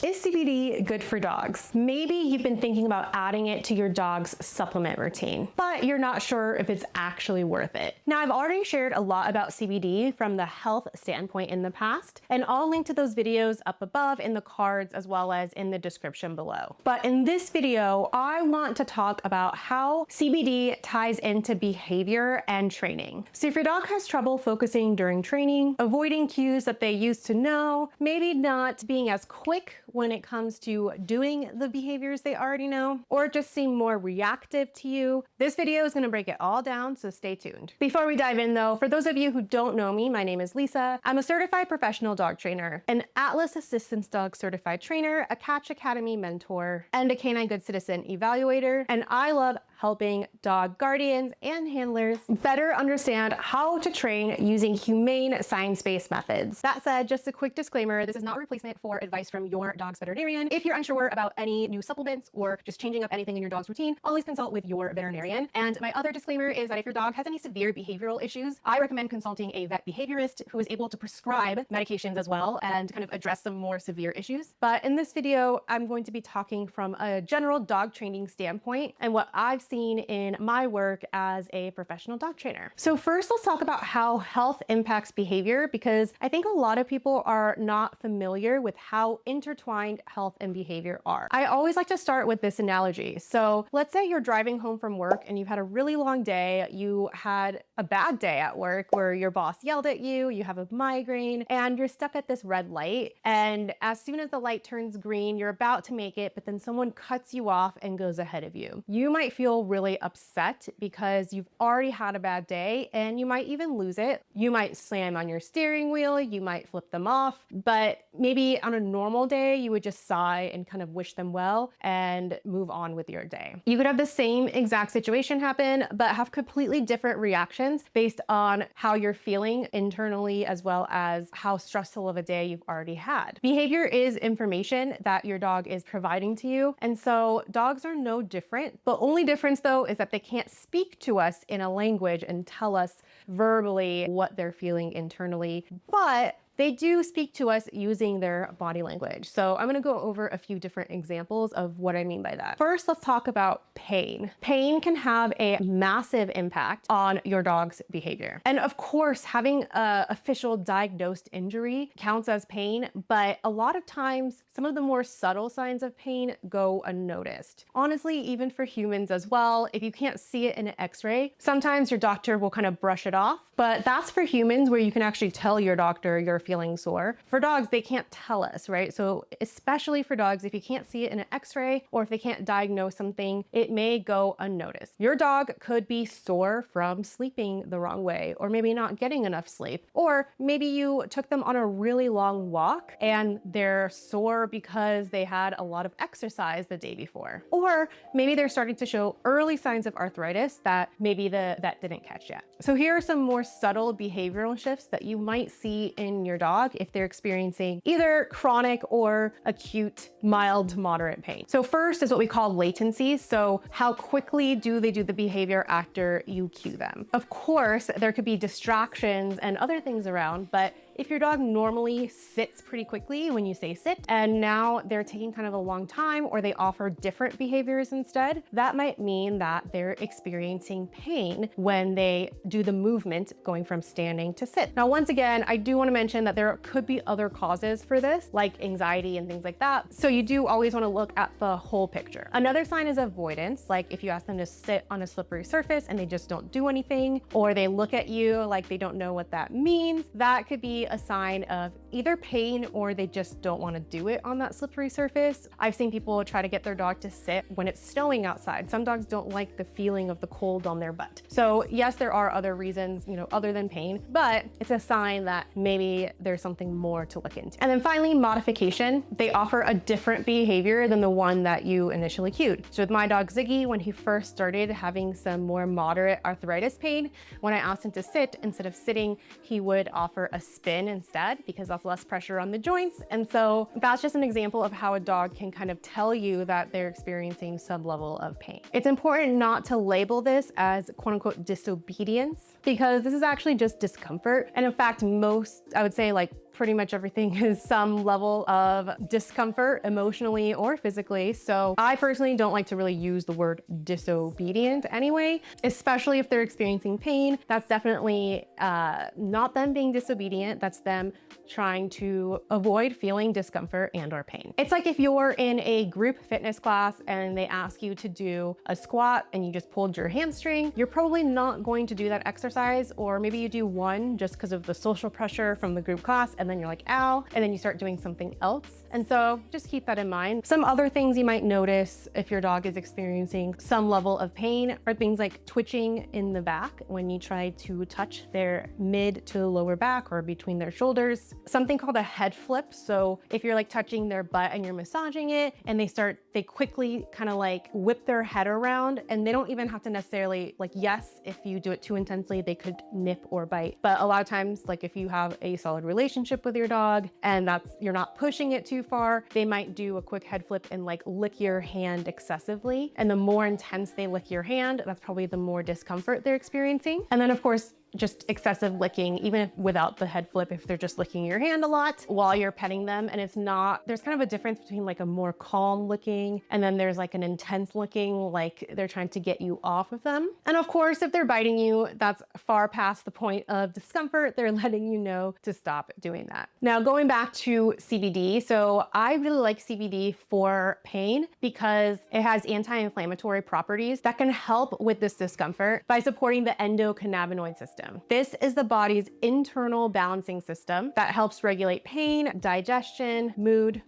Is CBD good for dogs? Maybe you've been thinking about adding it to your dog's supplement routine, but you're not sure if it's actually worth it. Now, I've already shared a lot about CBD from the health standpoint in the past, and I'll link to those videos up above in the cards as well as in the description below. But in this video, I want to talk about how CBD ties into behavior and training. So if your dog has trouble focusing during training, avoiding cues that they used to know, maybe not being as quick when it comes to doing the behaviors they already know, or just seem more reactive to you, this video is going to break it all down, so stay tuned. Before we dive in though, for those of you who don't know me, my name is Lisa. I'm a certified professional dog trainer, an Atlas Assistance Dog certified trainer, a Catch Academy mentor, and a Canine Good Citizen evaluator, and I love helping dog guardians and handlers better understand how to train using humane science-based methods. That said, just a quick disclaimer, this is not a replacement for advice from your dog's veterinarian. If you're unsure about any new supplements or just changing up anything in your dog's routine, always consult with your veterinarian. And my other disclaimer is that if your dog has any severe behavioral issues, I recommend consulting a vet behaviorist who is able to prescribe medications as well and kind of address some more severe issues. But in this video, I'm going to be talking from a general dog training standpoint and what I've seen in my work as a professional dog trainer. So first, let's talk about how health impacts behavior, because I think a lot of people are not familiar with how intertwined health and behavior are. I always like to start with this analogy. So let's say you're driving home from work and you've had a really long day. You had a bad day at work where your boss yelled at you, you have a migraine, and you're stuck at this red light. And as soon as the light turns green, you're about to make it, but then someone cuts you off and goes ahead of you. You might feel really upset because you've already had a bad day, and you might even lose it. You might slam on your steering wheel, you might flip them off, but maybe on a normal day, you would just sigh and kind of wish them well and move on with your day. You could have the same exact situation happen, but have completely different reactions based on how you're feeling internally, as well as how stressful of a day you've already had. Behavior is information that your dog is providing to you. And so dogs are no different. The only difference though is that they can't speak to us in a language and tell us verbally what they're feeling internally, but they do speak to us using their body language. So I'm gonna go over a few different examples of what I mean by that. First, let's talk about pain. Pain can have a massive impact on your dog's behavior. And of course, having an official diagnosed injury counts as pain, but a lot of times, some of the more subtle signs of pain go unnoticed. Honestly, even for humans as well, if you can't see it in an x-ray, sometimes your doctor will kind of brush it off, but that's for humans where you can actually tell your doctor you're feeling sore. For dogs, they can't tell us, right? So especially for dogs, if you can't see it in an x-ray or if they can't diagnose something, it may go unnoticed. Your dog could be sore from sleeping the wrong way, or maybe not getting enough sleep, or maybe you took them on a really long walk and they're sore because they had a lot of exercise the day before, or maybe they're starting to show early signs of arthritis that maybe the vet didn't catch yet. So here are some more subtle behavioral shifts that you might see in your dog if they're experiencing either chronic or acute mild to moderate pain. So first is what we call latency. So how quickly do they do the behavior after you cue them? Of course, there could be distractions and other things around, but if your dog normally sits pretty quickly when you say sit, and now they're taking kind of a long time, or they offer different behaviors instead, that might mean that they're experiencing pain when they do the movement going from standing to sit. Now, once again, I do want to mention that there could be other causes for this, like anxiety and things like that. So you do always want to look at the whole picture. Another sign is avoidance, like if you ask them to sit on a slippery surface and they just don't do anything, or they look at you like they don't know what that means, that could be a sign of either pain or they just don't want to do it on that slippery surface. I've seen people try to get their dog to sit when it's snowing outside. Some dogs don't like the feeling of the cold on their butt. So yes, there are other reasons, other than pain, but it's a sign that maybe there's something more to look into. And then finally, modification. They offer a different behavior than the one that you initially cued. So with my dog Ziggy, when he first started having some more moderate arthritis pain, when I asked him to sit, instead of sitting, he would offer a spin instead, because that's less pressure on the joints. And so that's just an example of how a dog can kind of tell you that they're experiencing some level of pain. It's important not to label this as quote unquote disobedience, because this is actually just discomfort. And in fact, most, I would say like pretty much everything is some level of discomfort emotionally or physically. So I personally don't like to really use the word disobedient anyway, especially if they're experiencing pain. That's definitely not them being disobedient. That's them trying to avoid feeling discomfort and or pain. It's like if you're in a group fitness class and they ask you to do a squat and you just pulled your hamstring, you're probably not going to do that exercise, or maybe you do one just because of the social pressure from the group class and then you're like, ow, and then you start doing something else. And so just keep that in mind. Some other things you might notice if your dog is experiencing some level of pain are things like twitching in the back when you try to touch their mid to lower back or between their shoulders. Something called a head flip. So if you're like touching their butt and you're massaging it and they quickly kind of like whip their head around, and they don't even have to necessarily like, yes, if you do it too intensely, they could nip or bite. But a lot of times, like if you have a solid relationship with your dog and you're not pushing it too far, they might do a quick head flip and like lick your hand excessively. And the more intense they lick your hand, that's probably the more discomfort they're experiencing. And then of course, just excessive licking, even if without the head flip, if they're just licking your hand a lot while you're petting them. And it's not, there's kind of a difference between like a more calm licking and then there's like an intense licking, like they're trying to get you off of them. And of course, if they're biting you, that's far past the point of discomfort. They're letting you know to stop doing that. Now, going back to CBD. So I really like CBD for pain because it has anti-inflammatory properties that can help with this discomfort by supporting the endocannabinoid system. This is the body's internal balancing system that helps regulate pain, digestion, mood,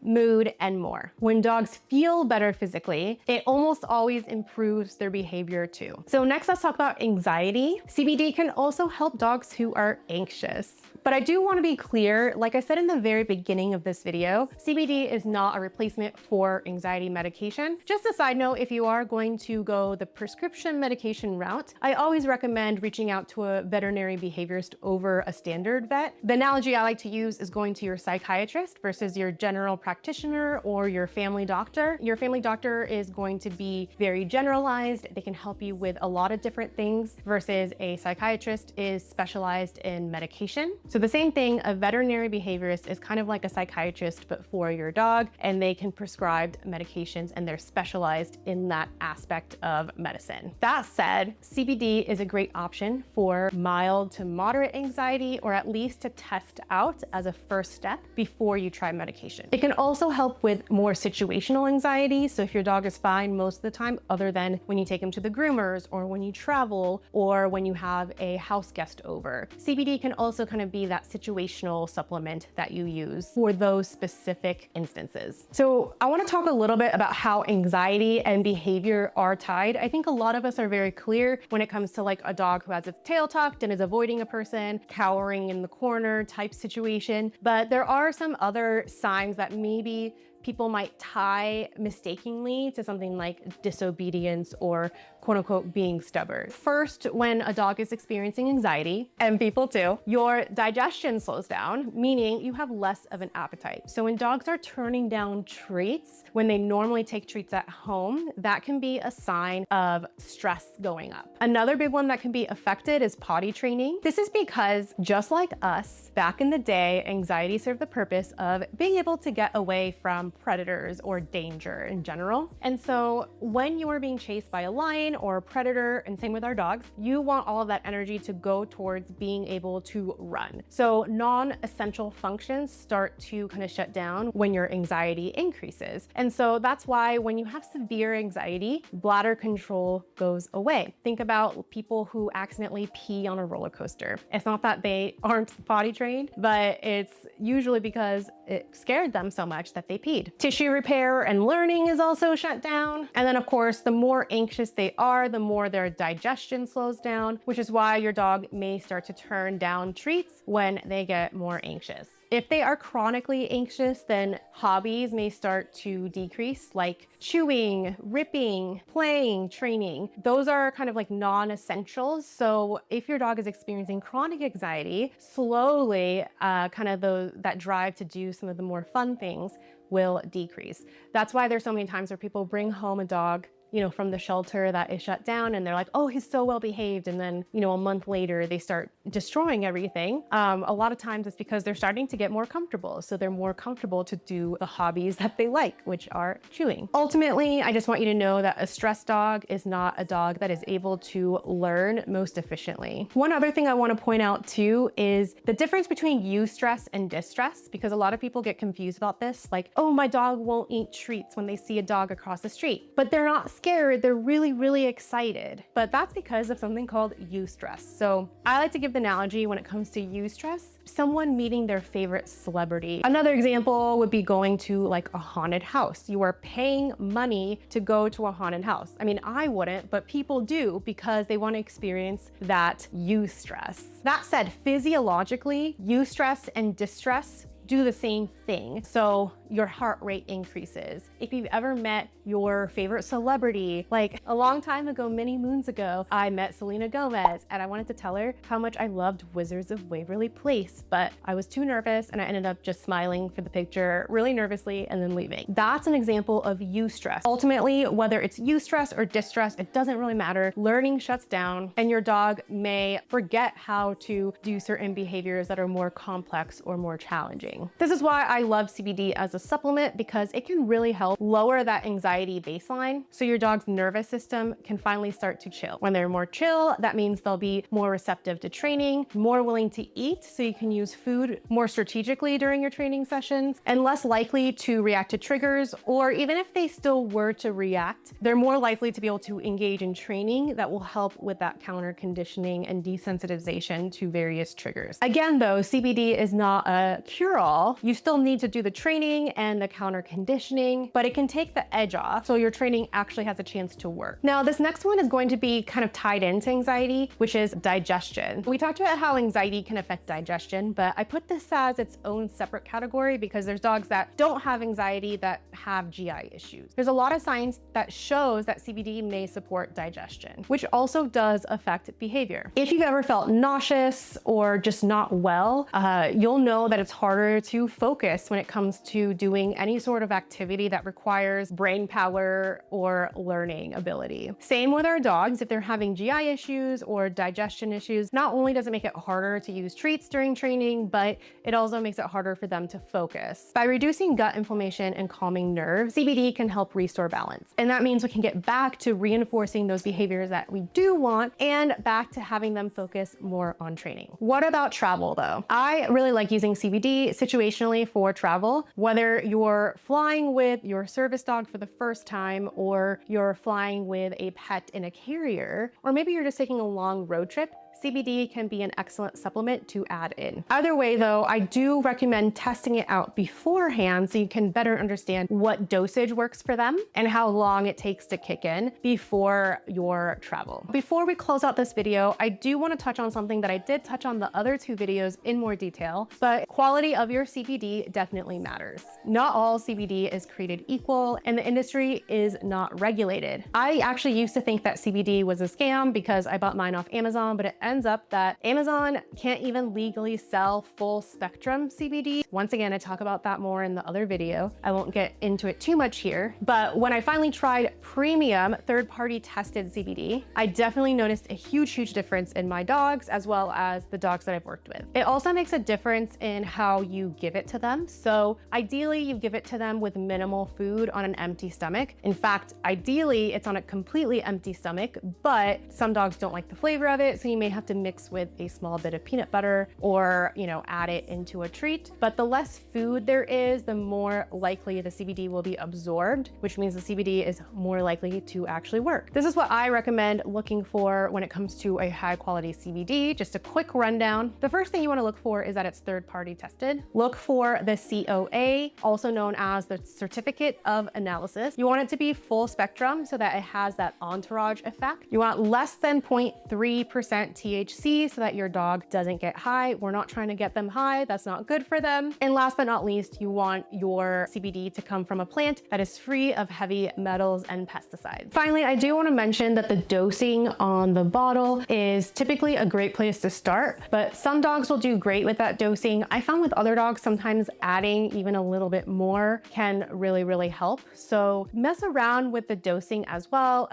and more. When dogs feel better physically, it almost always improves their behavior too. So next, let's talk about anxiety. CBD can also help dogs who are anxious. But I do want to be clear, like I said in the very beginning of this video, CBD is not a replacement for anxiety medication. Just a side note, if you are going to go the prescription medication route, I always recommend reaching out to a veterinary behaviorist over a standard vet. The analogy I like to use is going to your psychiatrist versus your general practitioner or your family doctor. Your family doctor is going to be very generalized. They can help you with a lot of different things versus a psychiatrist is specialized in medication. So the same thing, a veterinary behaviorist is kind of like a psychiatrist, but for your dog, and they can prescribe medications and they're specialized in that aspect of medicine. That said, CBD is a great option for mild to moderate anxiety, or at least to test out as a first step before you try medication. It can also help with more situational anxiety. So if your dog is fine most of the time, other than when you take him to the groomers or when you travel or when you have a house guest over, CBD can also kind of be that situational supplement that you use for those specific instances. So I want to talk a little bit about how anxiety and behavior are tied. I think a lot of us are very clear when it comes to like a dog who has its tail tucked and is avoiding a person, cowering in the corner type situation. But there are some other signs that maybe people might tie mistakenly to something like disobedience or quote unquote being stubborn. First, when a dog is experiencing anxiety, and people too, your digestion slows down, meaning you have less of an appetite. So when dogs are turning down treats, when they normally take treats at home, that can be a sign of stress going up. Another big one that can be affected is potty training. This is because just like us, back in the day, anxiety served the purpose of being able to get away from predators or danger in general. And so when you are being chased by a lion or a predator, and same with our dogs, you want all of that energy to go towards being able to run. So non-essential functions start to kind of shut down when your anxiety increases. And so that's why when you have severe anxiety, bladder control goes away. Think about people who accidentally pee on a roller coaster. It's not that they aren't potty trained, but it's usually because it scared them so much that they peed. Tissue repair and learning is also shut down. And then of course, the more anxious they are, the more their digestion slows down, which is why your dog may start to turn down treats when they get more anxious. If they are chronically anxious, then hobbies may start to decrease, like chewing, ripping, playing, training. Those are kind of like non-essentials. So if your dog is experiencing chronic anxiety, slowly that drive to do some of the more fun things will decrease. That's why there's so many times where people bring home a dog from the shelter that is shut down, and they're like, oh, he's so well behaved. And then, a month later, they start destroying everything. A lot of times it's because they're starting to get more comfortable. So they're more comfortable to do the hobbies that they like, which are chewing. Ultimately, I just want you to know that a stressed dog is not a dog that is able to learn most efficiently. One other thing I want to point out too is the difference between eustress and distress, because a lot of people get confused about this. Like, oh, my dog won't eat treats when they see a dog across the street, but they're not scared. They're really, really excited. But that's because of something called eustress. So I like to give the analogy when it comes to eustress, someone meeting their favorite celebrity. Another example would be going to like a haunted house. You are paying money to go to a haunted house. I mean, I wouldn't, but people do because they want to experience that eustress. That said, physiologically, eustress and distress do the same thing. So your heart rate increases. If you've ever met your favorite celebrity, like a long time ago, many moons ago, I met Selena Gomez and I wanted to tell her how much I loved Wizards of Waverly Place, but I was too nervous and I ended up just smiling for the picture really nervously and then leaving. That's an example of eustress. Ultimately, whether it's eustress or distress, it doesn't really matter. Learning shuts down and your dog may forget how to do certain behaviors that are more complex or more challenging. This is why I love CBD as a supplement, because it can really help lower that anxiety baseline so your dog's nervous system can finally start to chill. When they're more chill, that means they'll be more receptive to training, more willing to eat so you can use food more strategically during your training sessions, and less likely to react to triggers, or even if they still were to react, they're more likely to be able to engage in training that will help with that counter conditioning and desensitization to various triggers. Again though, CBD is not a cure-all. You still need to do the training and the counter conditioning, but it can take the edge off so your training actually has a chance to work. Now, this next one is going to be kind of tied into anxiety, which is digestion. We talked about how anxiety can affect digestion, but I put this as its own separate category because there's dogs that don't have anxiety that have GI issues. There's a lot of science that shows that CBD may support digestion, which also does affect behavior. If you've ever felt nauseous or just not well, you'll know that it's harder to focus when it comes to doing any sort of activity that requires brain power or learning ability. Same with our dogs. If they're having GI issues or digestion issues, not only does it make it harder to use treats during training, but it also makes it harder for them to focus. By reducing gut inflammation and calming nerves, CBD can help restore balance. And that means we can get back to reinforcing those behaviors that we do want and back to having them focus more on training. What about travel though? I really like using CBD situationally for travel, whether you're flying with your service dog for the first time, or you're flying with a pet in a carrier, or maybe you're just taking a long road trip. CBD can be an excellent supplement to add in. Either way though, I do recommend testing it out beforehand so you can better understand what dosage works for them and how long it takes to kick in before your travel. Before we close out this video, I do want to touch on something that I did touch on the other two videos in more detail, but quality of your CBD definitely matters. Not all CBD is created equal and the industry is not regulated. I actually used to think that CBD was a scam because I bought mine off Amazon, but it ends up that Amazon can't even legally sell full spectrum CBD. Once again, I talk about that more in the other video. I won't get into it too much here, but when I finally tried premium third-party tested CBD, I definitely noticed a huge difference in my dogs as well as the dogs that I've worked with. It also makes a difference in how you give it to them. So ideally you give it to them with minimal food on an empty stomach. In fact, ideally it's on a completely empty stomach, but some dogs don't like the flavor of it, so you may have to mix with a small bit of peanut butter or, add it into a treat. But the less food there is, the more likely the CBD will be absorbed, which means the CBD is more likely to actually work. This is what I recommend looking for when it comes to a high quality CBD. Just a quick rundown. The first thing you want to look for is that it's third party tested. Look for the COA, also known as the Certificate of Analysis. You want it to be full spectrum so that it has that entourage effect. You want less than 0.3% THC so that your dog doesn't get high. We're not trying to get them high. That's not good for them. And last but not least, you want your CBD to come from a plant that is free of heavy metals and pesticides. Finally, I do want to mention that the dosing on the bottle is typically a great place to start, but some dogs will do great with that dosing. I found with other dogs, sometimes adding even a little bit more can really help. So mess around with the dosing as well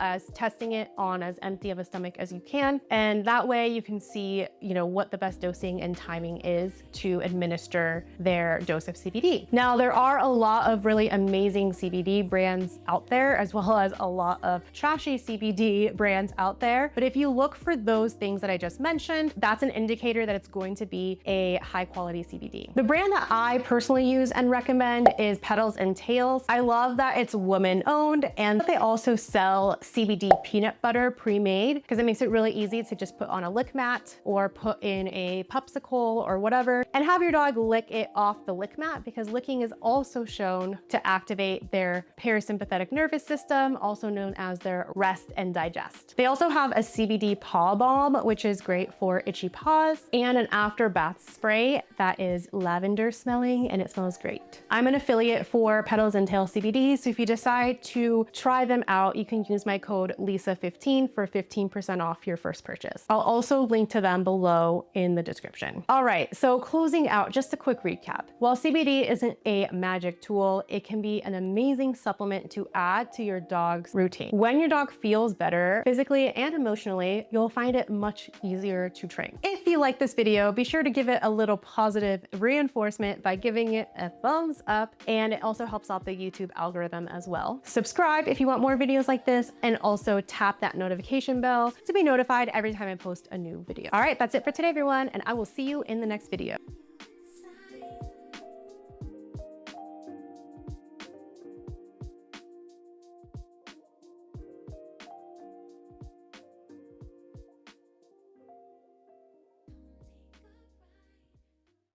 as testing it on as empty of a stomach as you can. And that way you can see, what the best dosing and timing is to administer their dose of CBD. Now, there are a lot of really amazing CBD brands out there, as well as a lot of trashy CBD brands out there. But if you look for those things that I just mentioned, that's an indicator that it's going to be a high quality CBD. The brand that I personally use and recommend is Petals and Tails. I love that it's woman owned, and they also sell CBD peanut butter pre-made because it makes it really easy to just put on a lick mat or put in a popsicle or whatever and have your dog lick it off the lick mat, because licking is also shown to activate their parasympathetic nervous system, also known as their rest and digest. They also have a CBD paw balm, which is great for itchy paws, and an after bath spray that is lavender smelling and it smells great. I'm an affiliate for Petals and Tails CBD, so if you decide to try them out, you can use my code LISA15 for 15% off your first purchase. I'll also link to them below in the description. All right, so closing out, just a quick recap. While CBD isn't a magic tool, it can be an amazing supplement to add to your dog's routine. When your dog feels better physically and emotionally, you'll find it much easier to train. If you like this video, be sure to give it a little positive reinforcement by giving it a thumbs up, and it also helps out the YouTube algorithm as well. Subscribe if you want more videos like this, and also tap that notification bell to be notified every time I post a new video. All right, that's it for today, everyone, and I will see you in the next video.